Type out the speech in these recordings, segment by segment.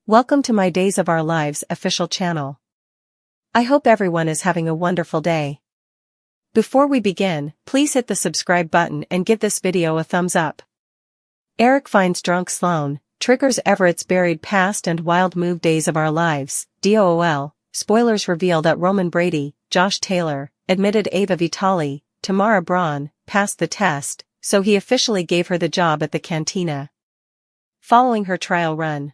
Welcome to my Days of Our Lives official channel. I hope everyone is having a wonderful day. Before we begin, please hit the subscribe button and give this video a thumbs up. Eric finds drunk Sloan, triggers Everett's buried past and wild move. Days of Our Lives, DOOL, spoilers reveal that Roman Brady, Josh Taylor, admitted Ava Vitale, Tamara Braun, passed the test, so he officially gave her the job at the cantina. Following her trial run,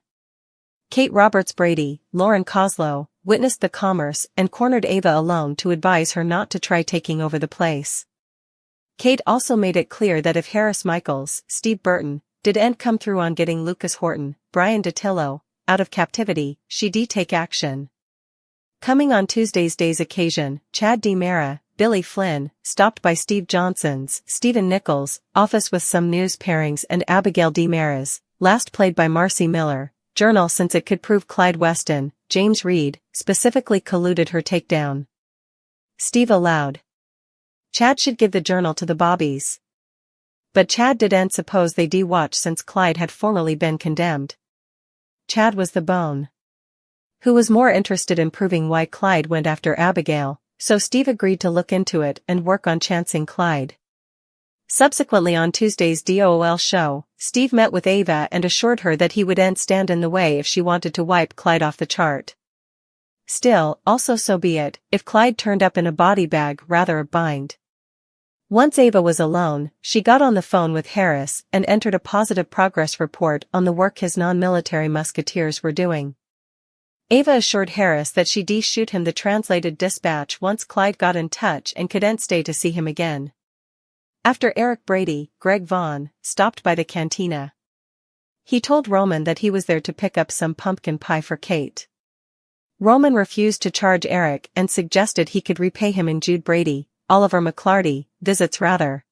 Kate Roberts Brady, Lauren Koslow, witnessed the commerce and cornered Ava alone to advise her not to try taking over the place. Kate also made it clear that if Harris Michaels, Steve Burton, didn't come through on getting Lucas Horton, Brian DeTillo, out of captivity, she'd take action. Coming on Tuesday's Day's occasion, Chad DiMera, Billy Flynn, stopped by Steve Johnson's, Stephen Nichols' office with some news pairings and Abigail DiMera's, last played by Marcy Miller, journal since it could prove Clyde Weston, James Reed, specifically colluded her takedown. Steve allowed Chad should give the journal to the Bobbies. But Chad didn't suppose they'd watch since Clyde had formerly been condemned. Chad was the bone who was more interested in proving why Clyde went after Abigail, so Steve agreed to look into it and work on chancing Clyde. Subsequently on Tuesday's DOOL show, Steve met with Ava and assured her that he wouldn't stand in the way if she wanted to wipe Clyde off the chart. Still, also so be it, if Clyde turned up in a body bag rather a bind. Once Ava was alone, she got on the phone with Harris and entered a positive progress report on the work his non-military musketeers were doing. Ava assured Harris that she'd shoot him the translated dispatch once Clyde got in touch and couldn't stay to see him again. After Eric Brady, Greg Vaughn, stopped by the cantina, he told Roman that he was there to pick up some pumpkin pie for Kate. Roman refused to charge Eric and suggested he could repay him in Jude Brady, Oliver McClarty, visits rather.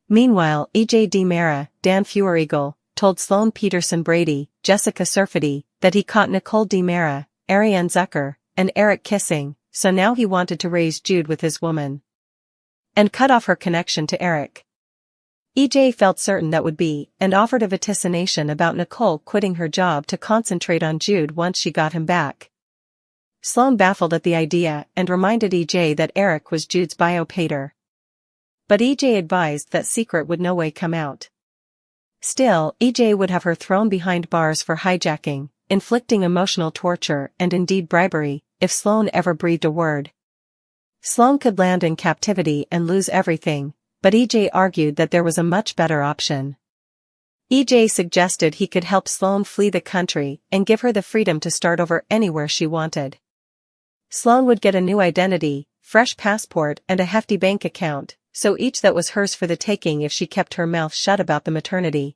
Meanwhile, E.J. DiMera, Dan Feuereagle, told Sloan Peterson Brady, Jessica Surfety, that he caught Nicole DiMera, Ariane Zucker, and Eric kissing, so now he wanted to raise Jude with his woman and cut off her connection to Eric. EJ felt certain that would be, and offered a vaticination about Nicole quitting her job to concentrate on Jude once she got him back. Sloan baffled at the idea and reminded EJ that Eric was Jude's bio-pater. But EJ advised that secret would no way come out. Still, EJ would have her thrown behind bars for hijacking, inflicting emotional torture and indeed bribery, if Sloan ever breathed a word. Sloan could land in captivity and lose everything, but EJ argued that there was a much better option. EJ suggested he could help Sloan flee the country and give her the freedom to start over anywhere she wanted. Sloan would get a new identity, fresh passport and a hefty bank account, so each that was hers for the taking if she kept her mouth shut about the maternity.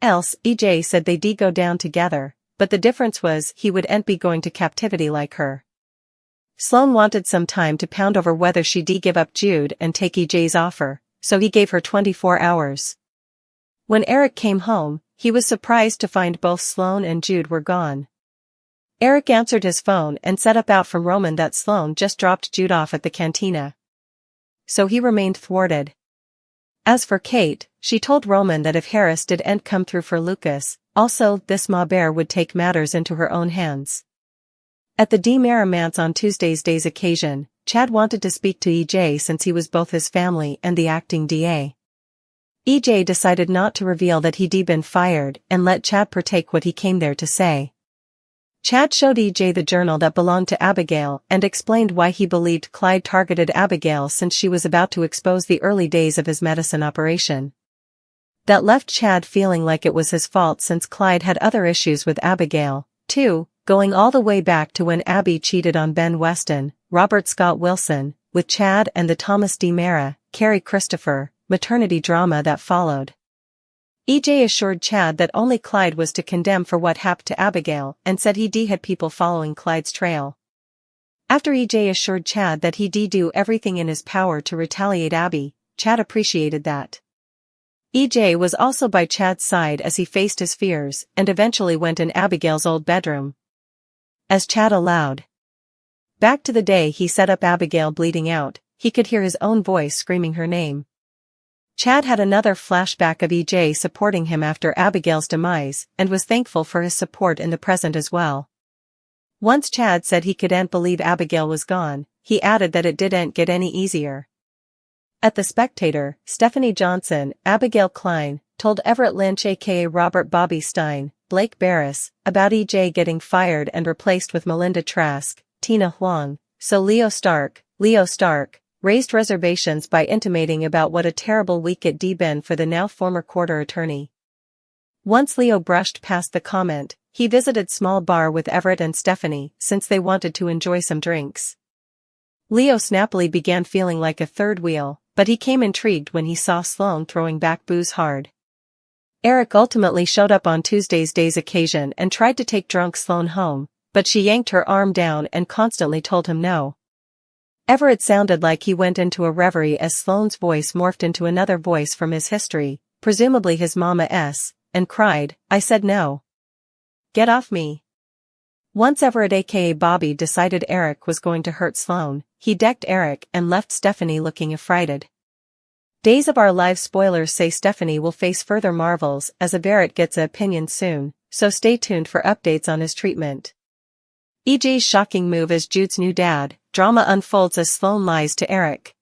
Else, EJ said they'd go down together, but the difference was he wouldn't be going to captivity like her. Sloan wanted some time to pound over whether she'd give up Jude and take EJ's offer, so he gave her 24 hours. When Eric came home, he was surprised to find both Sloan and Jude were gone. Eric answered his phone and set up out from Roman that Sloan just dropped Jude off at the cantina. So he remained thwarted. As for Kate, she told Roman that if Harris didn't come through for Lucas, also this ma bear would take matters into her own hands. At the DiMera manse on Tuesday's Day's occasion, Chad wanted to speak to EJ since he was both his family and the acting DA. EJ decided not to reveal that he'd been fired and let Chad partake what he came there to say. Chad showed EJ the journal that belonged to Abigail and explained why he believed Clyde targeted Abigail since she was about to expose the early days of his medicine operation. That left Chad feeling like it was his fault since Clyde had other issues with Abigail, too, going all the way back to when Abby cheated on Ben Weston, Robert Scott Wilson, with Chad and the Thomas DiMera, Carrie Christopher, maternity drama that followed. EJ assured Chad that only Clyde was to condemn for what happened to Abigail and said he'd had people following Clyde's trail. After EJ assured Chad that he'd do everything in his power to retaliate Abby, Chad appreciated that. EJ was also by Chad's side as he faced his fears and eventually went in Abigail's old bedroom, as Chad allowed. Back to the day he set up Abigail bleeding out, he could hear his own voice screaming her name. Chad had another flashback of EJ supporting him after Abigail's demise and was thankful for his support in the present as well. Once Chad said he couldn't believe Abigail was gone, he added that it didn't get any easier. At The Spectator, Stephanie Johnson, Abigail Klein, told Everett Lynch aka Robert Bobby Stein, Blake Barris, about EJ getting fired and replaced with Melinda Trask, Tina Huang, so Leo Stark, raised reservations by intimating about what a terrible week it'd been for the now former quarter attorney. Once Leo brushed past the comment, he visited small bar with Everett and Stephanie since they wanted to enjoy some drinks. Leo snappily began feeling like a third wheel, but he came intrigued when he saw Sloan throwing back booze hard. Eric ultimately showed up on Tuesday's day's occasion and tried to take drunk Sloan home, but she yanked her arm down and constantly told him no. Everett sounded like he went into a reverie as Sloan's voice morphed into another voice from his history, presumably his mama's, and cried, "I said no. Get off me." Once Everett aka Bobby decided Eric was going to hurt Sloan, he decked Eric and left Stephanie looking affrighted. Days of Our Lives spoilers say Stephanie will face further marvels as Everett gets an opinion soon, so stay tuned for updates on his treatment. EJ's shocking move as Jude's new dad, drama unfolds as Sloan lies to Eric.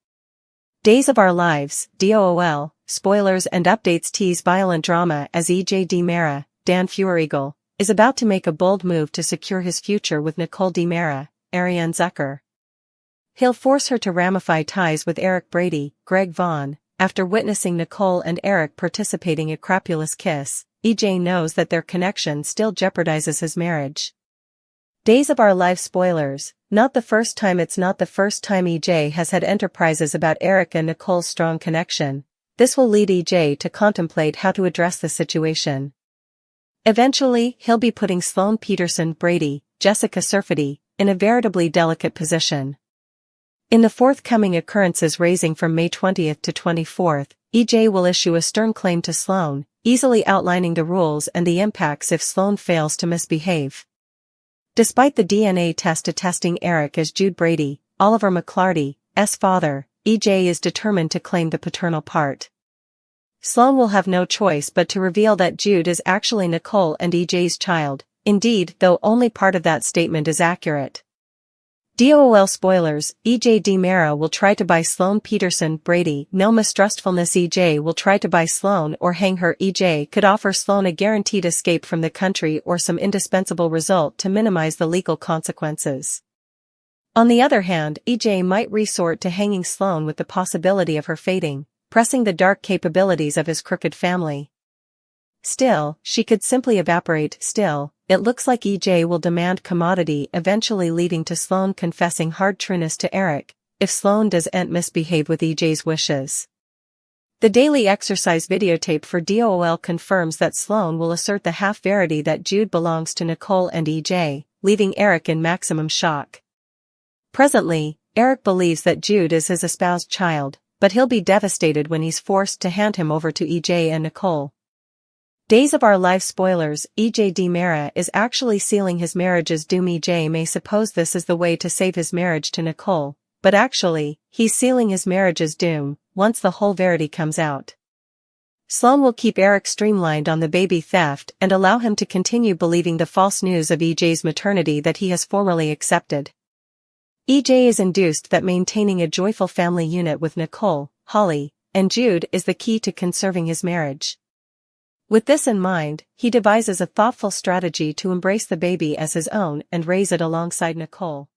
Days of Our Lives, DOOL, spoilers and updates tease violent drama as EJ DiMera, Dan Feuerriegel, is about to make a bold move to secure his future with Nicole DiMera, Ariane Zucker. He'll force her to ramify ties with Eric Brady, Greg Vaughn. After witnessing Nicole and Eric participating in a crapulous kiss, EJ knows that their connection still jeopardizes his marriage. Days of Our Lives spoilers, not the first time EJ has had enterprises about Eric and Nicole's strong connection. This will lead EJ to contemplate how to address the situation. Eventually, he'll be putting Sloan Peterson Brady, Jessica Surfety, in a veritably delicate position. In the forthcoming occurrences ranging from May 20th to 24th, EJ will issue a stern claim to Sloan, easily outlining the rules and the impacts if Sloan fails to misbehave. Despite the DNA test attesting Eric as Jude Brady, Oliver McClarty's father, EJ is determined to claim the paternal part. Sloan will have no choice but to reveal that Jude is actually Nicole and EJ's child, indeed, though only part of that statement is accurate. DOOL spoilers, EJ DiMera will try to buy Sloan Peterson Brady. No mistrustfulness. EJ will try to buy Sloan or hang her. EJ could offer Sloan a guaranteed escape from the country or some indispensable result to minimize the legal consequences. On the other hand, EJ might resort to hanging Sloan with the possibility of her fading, pressing the dark capabilities of his crooked family. Still, she could simply evaporate. Still, it looks like EJ will demand commodity, eventually leading to Sloan confessing hard trueness to Eric, if Sloan doesn't misbehave with EJ's wishes. The daily exercise videotape for DOOL confirms that Sloan will assert the half-verity that Jude belongs to Nicole and EJ, leaving Eric in maximum shock. Presently, Eric believes that Jude is his espoused child, but he'll be devastated when he's forced to hand him over to EJ and Nicole. Days of Our Lives spoilers, EJ DiMera is actually sealing his marriage's doom. EJ may suppose this is the way to save his marriage to Nicole, but actually, he's sealing his marriage's doom once the whole verity comes out. Sloan will keep Eric streamlined on the baby theft and allow him to continue believing the false news of EJ's maternity that he has formally accepted. EJ is induced that maintaining a joyful family unit with Nicole, Holly, and Jude is the key to conserving his marriage. With this in mind, he devises a thoughtful strategy to embrace the baby as his own and raise it alongside Nicole.